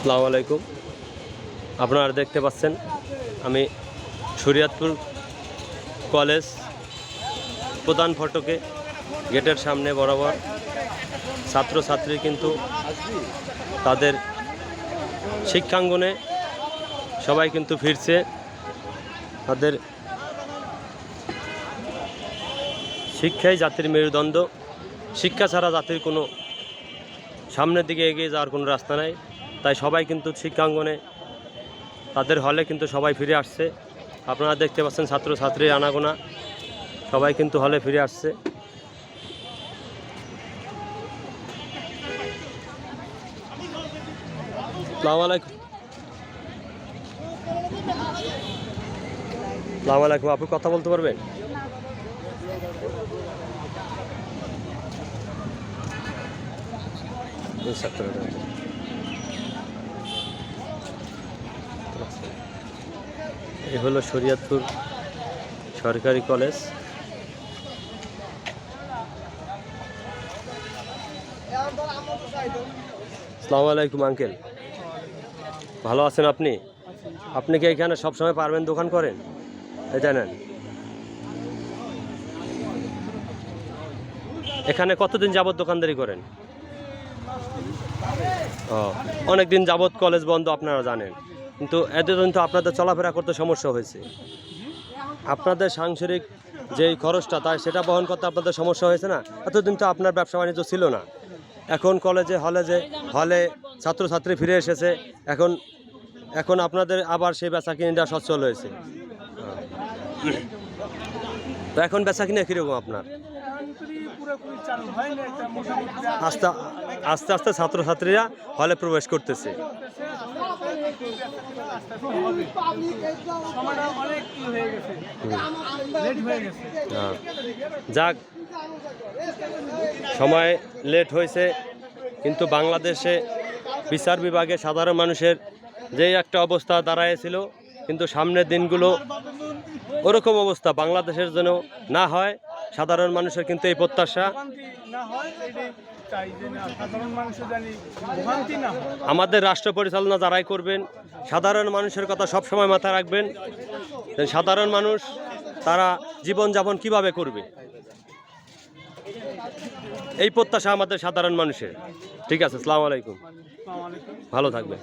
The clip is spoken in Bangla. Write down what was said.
আসসালামু আলাইকুম। আপনারা দেখতে পাচ্ছেন আমি শরীয়তপুর কলেজ প্রধান ফটকে গেটের সামনে বরাবর ছাত্রছাত্রী কিন্তু তাদের শিক্ষাঙ্গনে সবাই কিন্তু ফিরছে। তাদের শিক্ষাই জাতির মেরুদণ্ড। শিক্ষা ছাড়া জাতির কোনো সামনের দিকে এগিয়ে যাওয়ার কোনো রাস্তা নাই। তাই সবাই কিন্তু শিক্ষাঙ্গনে তাদের হলে কিন্তু সবাই ফিরে আসছে। আপনারা দেখতে পাচ্ছেন ছাত্রছাত্রীর আনাগোনা, সবাই কিন্তু হলে ফিরে আসছে। আসসালামু আলাইকুম। আসসালামু আলাইকুম। আপনি কথা বলতে পারবেন? এ হলো শরীয়তপুর সরকারি কলেজ। আসসালামু আলাইকুম আঙ্কেল, ভালো আছেন আপনি? আপনি কি এখানে সবসময় পারবেন দোকান করেন? এটা নেন। এখানে কতদিন যাবত দোকানদারি করেন? ও, অনেক দিন যাবত কলেজ বন্ধ, আপনারা জানেন। কিন্তু এতদিন তো আপনাদের চলাফেরা করতে সমস্যা হয়েছে। আপনাদের সাংসারিক যেই খরচটা তাই সেটা বহন করতে আপনাদের সমস্যা হয়েছে না? এতদিন তো আপনার ব্যবসা বাণিজ্য ছিল না। এখন কলেজে হলে ছাত্রছাত্রী ফিরে এসেছে। এখন এখন আপনাদের আবার সেই বেচা কিনিটা সচ্ছল হয়েছে। তো এখন বেচা কিনে কীরকম আপনার? আস্তে আস্তে আস্তে ছাত্রছাত্রীরা হলে প্রবেশ করতেছে। যাক, সময় লেট হয়েছে, কিন্তু বাংলাদেশে বিচার বিভাগে সাধারণ মানুষের যেই একটা অবস্থা দাঁড়ায়েছিল, কিন্তু সামনের দিনগুলো ওরকম অবস্থা বাংলাদেশের জন্য না হয়। সাধারণ মানুষের কিন্তু এই প্রত্যাশা। আমাদের রাষ্ট্র পরিচালনা যারাই করবেন, সাধারণ মানুষের কথা সবসময় মাথায় রাখবেন। সাধারণ মানুষ তারা জীবনযাপন কিভাবে করবে, এই প্রত্যাশা আমাদের সাধারণ মানুষের। ঠিক আছে, আসসালামু আলাইকুম, ভালো থাকবেন।